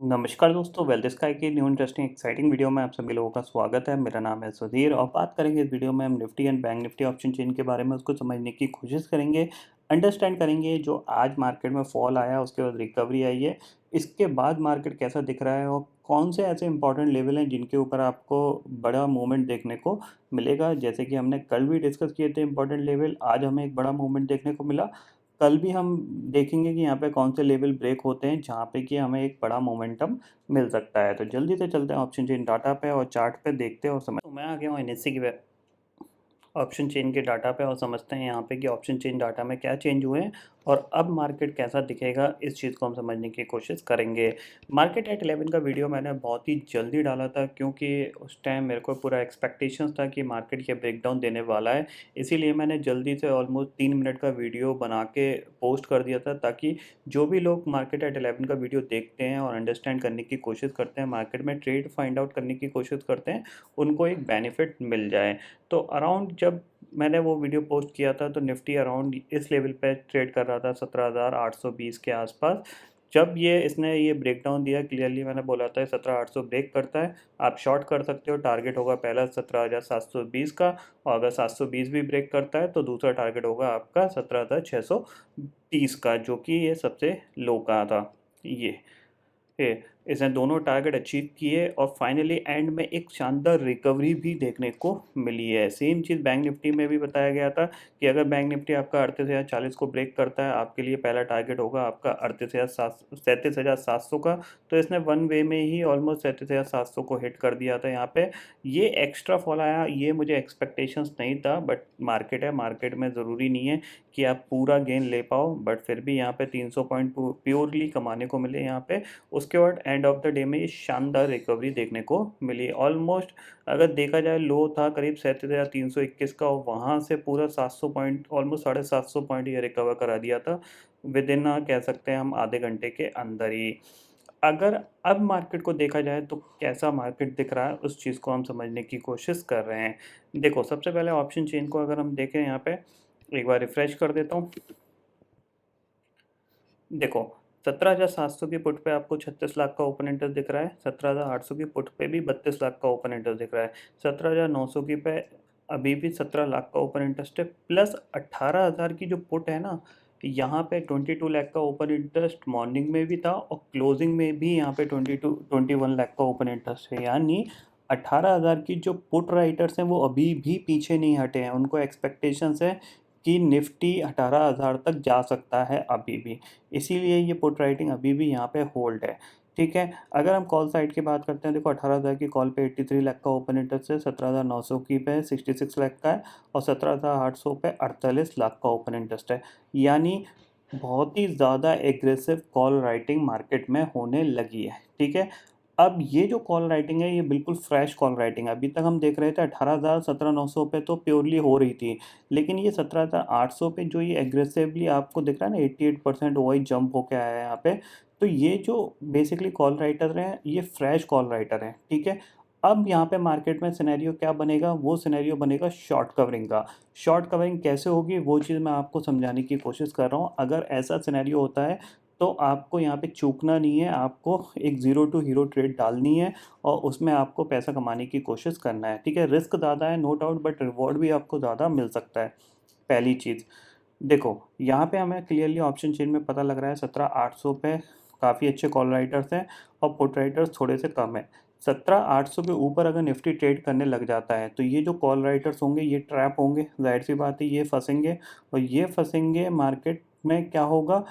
नमस्कार दोस्तों, wealth sky की न्यू इंटरेस्टिंग एक्साइटिंग वीडियो में आप सभी लोगों का स्वागत है। मेरा नाम है सुधीर और बात करेंगे इस वीडियो में हम Nifty and bank Nifty option chain के बारे में उसको समझने की कोशिश करेंगे, अंडरस्टैंड करेंगे जो आज मार्केट में फॉल आया उसके बाद रिकवरी आई है, इसके बाद मार्केट कैसा दिख रहा है और कौन से ऐसे इंपॉर्टेंट लेवल हैं जिनके ऊपर आपको बड़ा मूवमेंट देखने को मिलेगा। जैसे कि हमने कल भी डिस्कस किए थे इंपॉर्टेंट लेवल, आज हमें एक बड़ा मूवमेंट देखने को मिला। कल भी हम देखेंगे कि यहाँ पे कौन से लेवल ब्रेक होते हैं जहाँ पे कि हमें एक बड़ा मोमेंटम मिल सकता है। तो जल्दी से चलते हैं ऑप्शन चेन डाटा पे और चार्ट पे देखते हैं और समझ। तो मैं आ गया हूँ एनएससी की ऑप्शन चेन के डाटा पे और समझते हैं यहाँ पे कि ऑप्शन चेन डाटा में क्या चेंज हुए हैं और अब मार्केट कैसा दिखेगा, इस चीज़ को हम समझने की कोशिश करेंगे। मार्केट एट 11 का वीडियो मैंने बहुत ही जल्दी डाला था क्योंकि उस टाइम मेरे को पूरा एक्सपेक्टेशंस था कि मार्केट ये ब्रेकडाउन देने वाला है, इसीलिए मैंने जल्दी से ऑलमोस्ट 3 मिनट का वीडियो बना के पोस्ट कर दिया था ताकि जो भी लोग मार्केट एट 11 का वीडियो देखते हैं और अंडरस्टैंड करने की कोशिश करते हैं, मार्केट में ट्रेड फाइंड आउट करने की कोशिश करते हैं, उनको एक बेनिफिट मिल जाए। तो अराउंड जब मैंने वो वीडियो पोस्ट किया था तो निफ्टी अराउंड इस लेवल पे ट्रेड कर रहा था 17,820 के आसपास। जब इसने ये ब्रेकडाउन दिया, क्लियरली मैंने बोला था 17,800 ब्रेक करता है, आप शॉर्ट कर सकते हो। टारगेट होगा पहला 17,720 का, और अगर 720 भी ब्रेक करता है तो दूसरा टारगेट होगा आपका 17,630 का, जो कि ये सबसे लो का था। ये इसने दोनों टारगेट अचीव किए और फाइनली एंड में एक शानदार रिकवरी भी देखने को मिली है। सेम चीज़ बैंक निफ्टी में भी बताया गया था कि अगर बैंक निफ्टी आपका 38,040 को ब्रेक करता है, आपके लिए पहला टारगेट होगा आपका 37,700 का। तो इसने वन वे में ही ऑलमोस्ट 37,700 को हिट कर दिया था। यहाँ पे ये एक्स्ट्रा फॉल आया, ये मुझे एक्सपेक्टेशंस नहीं था, बट मार्केट है, मार्केट में ज़रूरी नहीं है कि आप पूरा गेन ले पाओ, बट फिर भी यहाँ पे 300 पॉइंट प्योरली कमाने को मिले यहाँ पे। उसके बाद एंड ऑफ द डे में ये शानदार रिकवरी देखने को मिली। ऑलमोस्ट अगर देखा जाए लो था करीब 37,321 का और वहाँ से पूरा 700 पॉइंट, ऑलमोस्ट 750 पॉइंट ये रिकवर करा दिया था विद इन कह सकते हैं हम आधे घंटे के अंदर ही। अगर अब मार्केट को देखा जाए तो कैसा मार्केट दिख रहा है उस चीज़ को हम समझने की कोशिश कर रहे हैं। देखो, सबसे पहले ऑप्शन चेन को अगर हम देखें यहाँ पे, एक बार रिफ्रेश कर देता हूँ। देखो, 17,700 की पुट पे आपको 36 लाख का ओपन इंटरेस्ट दिख रहा है, 17,800 की पुट पे भी 32 लाख का ओपन इंटरेस्ट दिख रहा है, 17,900 की पे अभी भी 17 लाख का ओपन इंटरेस्ट है, प्लस 18,000 की जो पुट है ना, यहाँ पे 22 लाख का ओपन इंटरेस्ट मॉर्निंग में भी था और क्लोजिंग में भी यहाँ पे 21 लाख का ओपन इंटरेस्ट है। यानी 18,000 की जो पुट राइटर्स हैं वो अभी भी पीछे नहीं हटे हैं, उनको एक्सपेक्टेशंस है कि निफ्टी 18,000 तक जा सकता है अभी भी, इसीलिए ये पुट राइटिंग अभी भी यहाँ पे होल्ड है। ठीक है, अगर हम कॉल साइड की बात करते हैं, देखो 18,000 की कॉल पे 83 लाख का ओपन इंटरेस्ट है, 17,900 की पे 66 लाख का है और 17,800 पे 48 लाख का ओपन इंटरेस्ट है। यानी बहुत ही ज़्यादा एग्रेसिव कॉल राइटिंग मार्केट में होने लगी है। ठीक है, अब ये जो कॉल राइटिंग है ये बिल्कुल फ्रेश कॉल राइटिंग है। अभी तक हम देख रहे थे 18,000 17,900 पे तो प्योरली हो रही थी, लेकिन ये 17,800 पे जो ये एग्रेसिवली आपको दिख रहा है ना, 88% वही जंप होके आया है यहाँ पे। तो ये जो बेसिकली कॉल राइटर हैं ये फ्रेश कॉल राइटर हैं। ठीक है, अब यहाँ पे मार्केट में सिनेरियो क्या बनेगा, वो सिनेरियो बनेगा शॉर्ट कवरिंग का। शॉर्ट कवरिंग कैसे होगी वो चीज़ मैं आपको समझाने की कोशिश कर रहा हूँ। अगर ऐसा सिनेरियो होता है तो आपको यहाँ पे चूकना नहीं है, आपको एक ज़ीरो टू हीरो ट्रेड डालनी है और उसमें आपको पैसा कमाने की कोशिश करना है। ठीक है, रिस्क ज़्यादा है नो डाउट, बट रिवॉर्ड भी आपको ज़्यादा मिल सकता है। पहली चीज़ देखो, यहाँ पे हमें क्लियरली ऑप्शन चेन में पता लग रहा है 17,800 पे काफ़ी अच्छे कॉल राइटर्स हैं और पुट राइटर्स थोड़े से कम है। 17,800 के ऊपर अगर निफ्टी ट्रेड करने लग जाता है तो ये जो कॉल राइटर्स होंगे ये ट्रैप होंगे, जाहिर सी बात है ये फंसेंगे और ये फंसेंगे मार्केट में। क्या होगा,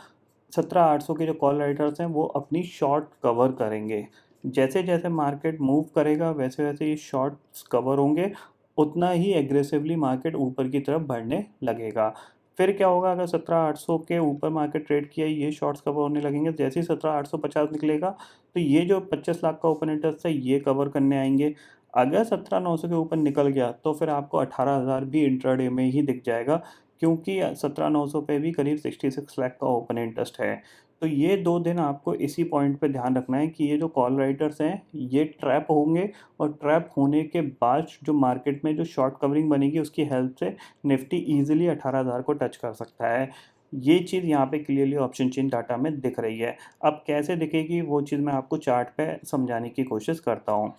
17,800 के जो कॉल राइटर्स हैं वो अपनी शॉर्ट कवर करेंगे। जैसे जैसे मार्केट मूव करेगा वैसे वैसे ये शॉर्ट्स कवर होंगे, उतना ही एग्रेसिवली मार्केट ऊपर की तरफ बढ़ने लगेगा। फिर क्या होगा, अगर 17,800 के ऊपर मार्केट ट्रेड किया ये शॉर्ट्स कवर होने लगेंगे, जैसे ही 17,850 निकलेगा तो ये जो 25 लाख का ओपन इंटरेस्ट है ये कवर करने आएंगे। अगर 17,900 के ऊपर निकल गया तो फिर आपको 18,000 भी इंट्राडे में ही दिख जाएगा, क्योंकि 17,900 पे भी करीब 66 लाख का ओपन इंटरेस्ट है। तो ये 2 दिन आपको इसी पॉइंट पे ध्यान रखना है कि ये जो कॉल राइटर्स हैं ये ट्रैप होंगे और ट्रैप होने के बाद जो मार्केट में जो शॉर्ट कवरिंग बनेगी उसकी हेल्प से निफ्टी ईज़िली 18,000 को टच कर सकता है। ये चीज़ यहाँ पे क्लियरली ऑप्शन चेन डाटा में दिख रही है। अब कैसे दिखेगी वो चीज़ मैं आपको चार्ट पे समझाने की कोशिश करता हूँ।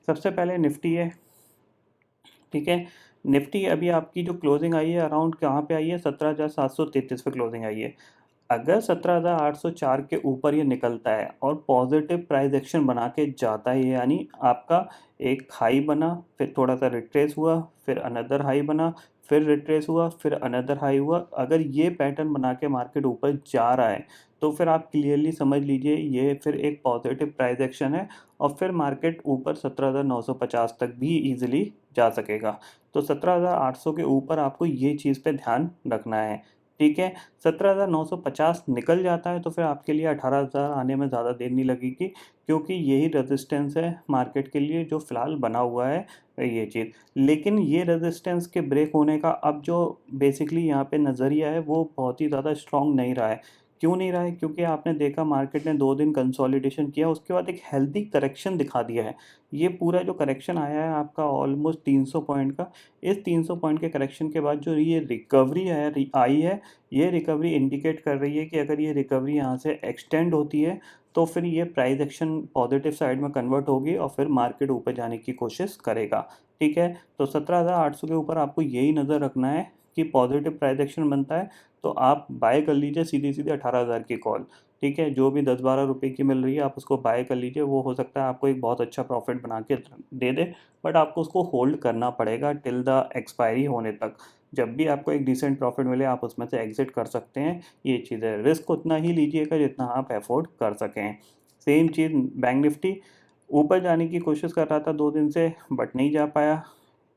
सबसे पहले निफ्टी है, ठीक है। निफ्टी अभी आपकी जो क्लोजिंग आई है अराउंड कहाँ पे आई है, 17,733 पे क्लोजिंग आई है। अगर 17,804 के ऊपर ये निकलता है और पॉजिटिव प्राइस एक्शन बना के जाता है, यानी आपका एक हाई बना, फिर थोड़ा सा रिट्रेस हुआ, फिर अनदर हाई बना, फिर रिट्रेस हुआ, फिर अनदर हाई हुआ, अगर ये पैटर्न बना के मार्केट ऊपर जा रहा है तो फिर आप क्लियरली समझ लीजिए ये फिर एक पॉजिटिव प्राइस एक्शन है और फिर मार्केट ऊपर 17,950 तक भी इजीली जा सकेगा। तो 17,800 के ऊपर आपको ये चीज़ पे ध्यान रखना है, ठीक है। 17,950 निकल जाता है तो फिर आपके लिए 18,000 आने में ज़्यादा देर नहीं लगेगी, क्योंकि यही रेजिस्टेंस है मार्केट के लिए जो फ़िलहाल बना हुआ है ये चीज़। लेकिन ये रेजिस्टेंस के ब्रेक होने का अब जो बेसिकली यहाँ पे नज़रिया है वो बहुत ही ज़्यादा स्ट्रॉन्ग नहीं रहा है। क्यों नहीं रहा है? क्योंकि आपने देखा मार्केट ने 2 दिन कंसोलिडेशन किया, उसके बाद एक हेल्दी करेक्शन दिखा दिया है। ये पूरा जो करेक्शन आया है आपका ऑलमोस्ट 300 पॉइंट का, इस 300 पॉइंट के करेक्शन के बाद जो ये रिकवरी है आई है, ये रिकवरी इंडिकेट कर रही है कि अगर ये रिकवरी यहाँ से एक्सटेंड होती है तो फिर ये प्राइस एक्शन पॉजिटिव साइड में कन्वर्ट होगी और फिर मार्केट ऊपर जाने की कोशिश करेगा, ठीक है। तो 17,800 के ऊपर आपको यही नज़र रखना है कि पॉजिटिव प्राइस एक्शन बनता है तो आप बाय कर लीजिए सीधी-सीधी 18,000 की कॉल, ठीक है। जो भी 10-12 रुपए की मिल रही है आप उसको बाय कर लीजिए, वो हो सकता है आपको एक बहुत अच्छा प्रॉफिट बना के दे दे, बट आपको उसको होल्ड करना पड़ेगा टिल द एक्सपायरी होने तक। जब भी आपको एक डिसेंट प्रॉफिट मिले आप उसमें से एग्ज़िट कर सकते हैं, ये चीज़ है। रिस्क उतना ही लीजिएगा जितना आप अफ़ोर्ड कर सकें। सेम चीज़ बैंक निफ्टी ऊपर जाने की कोशिश कर रहा था 2 दिन से बट नहीं जा पाया।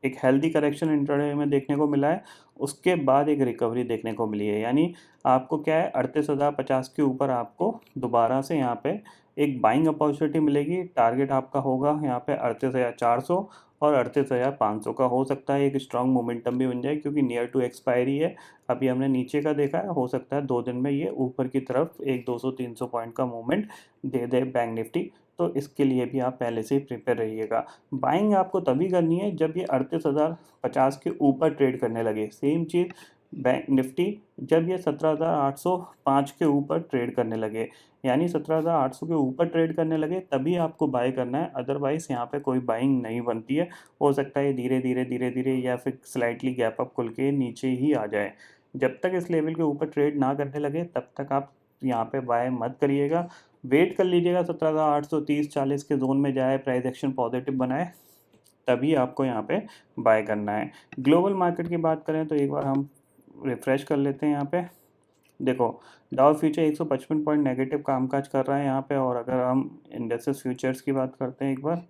एक हेल्दी करेक्शन इंट्राडे में देखने को मिला है, उसके बाद एक रिकवरी देखने को मिली है। यानी आपको क्या है 38,050 के ऊपर आपको दोबारा से यहाँ पे एक बाइंग अपॉर्चुनिटी मिलेगी। टारगेट आपका होगा यहाँ पे 38,400 और 38,500 का। हो सकता है एक स्ट्रॉन्ग मोमेंटम भी बन जाए क्योंकि नियर टू एक्सपायरी है। अभी हमने नीचे का देखा है, हो सकता है 2 दिन में ये ऊपर की तरफ एक 200-300 पॉइंट का मूवमेंट दे दे बैंक निफ्टी। तो इसके लिए भी आप पहले से ही प्रिपेयर रहिएगा। बाइंग आपको तभी करनी है जब ये 38,050 के ऊपर ट्रेड करने लगे। सेम चीज़ बैंक निफ्टी जब ये 17,805 के ऊपर ट्रेड करने लगे, यानी 17,800 के ऊपर ट्रेड करने लगे तभी आपको बाय करना है, अदरवाइज़ यहाँ पे कोई बाइंग नहीं बनती है। हो सकता है धीरे-धीरे या फिर स्लाइटली गैप अप खुल के नीचे ही आ जाए। जब तक इस लेवल के ऊपर ट्रेड ना करने लगे तब तक आप यहाँ पे बाय मत करिएगा। वेट कर लीजिएगा 17,830-40 के ज़ोन में जाए, प्राइस एक्शन पॉजिटिव बनाए, तभी आपको यहाँ पे बाय करना है। ग्लोबल मार्केट की बात करें तो एक बार हम रिफ्रेश कर लेते हैं यहाँ पे। देखो डाउ फ्यूचर 155 पॉइंट नेगेटिव कामकाज कर रहा है यहाँ पे, और अगर हम इंडेक्सेस फ्यूचर्स की बात करते हैं एक बार,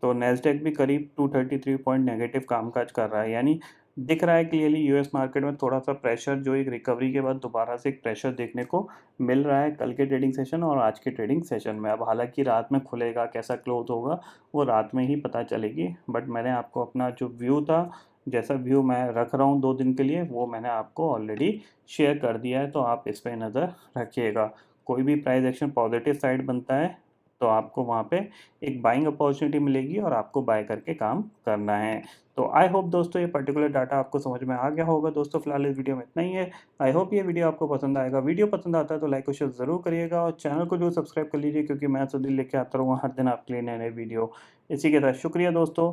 तो नैस्डैक भी करीब 233 पॉइंट नेगेटिव कामकाज कर रहा है। यानी दिख रहा है क्लियरली यूएस मार्केट में थोड़ा सा प्रेशर, जो एक रिकवरी के बाद दोबारा से एक प्रेशर देखने को मिल रहा है कल के ट्रेडिंग सेशन और आज के ट्रेडिंग सेशन में। अब हालांकि रात में खुलेगा, कैसा क्लोज होगा वो रात में ही पता चलेगी, बट मैंने आपको अपना जो व्यू था, जैसा व्यू मैं रख रहा हूँ 2 दिन के लिए, वो मैंने आपको ऑलरेडी शेयर कर दिया है, तो आप इस पर नज़र रखिएगा। कोई भी प्राइस एक्शन पॉजिटिव साइड बनता है तो आपको वहाँ पे एक बाइंग अपॉर्चुनिटी मिलेगी और आपको बाय करके काम करना है। तो आई होप दोस्तों ये पर्टिकुलर डाटा आपको समझ में आ गया होगा। दोस्तों फिलहाल इस वीडियो में इतना ही है। आई होप ये वीडियो आपको पसंद आएगा। वीडियो पसंद आता है तो लाइक और शेयर ज़रूर करिएगा और चैनल को जो सब्सक्राइब कर लीजिए, क्योंकि मैं सभी लेके आता रहूँगा हर दिन आपके लिए नए नए वीडियो। इसी के साथ शुक्रिया दोस्तों।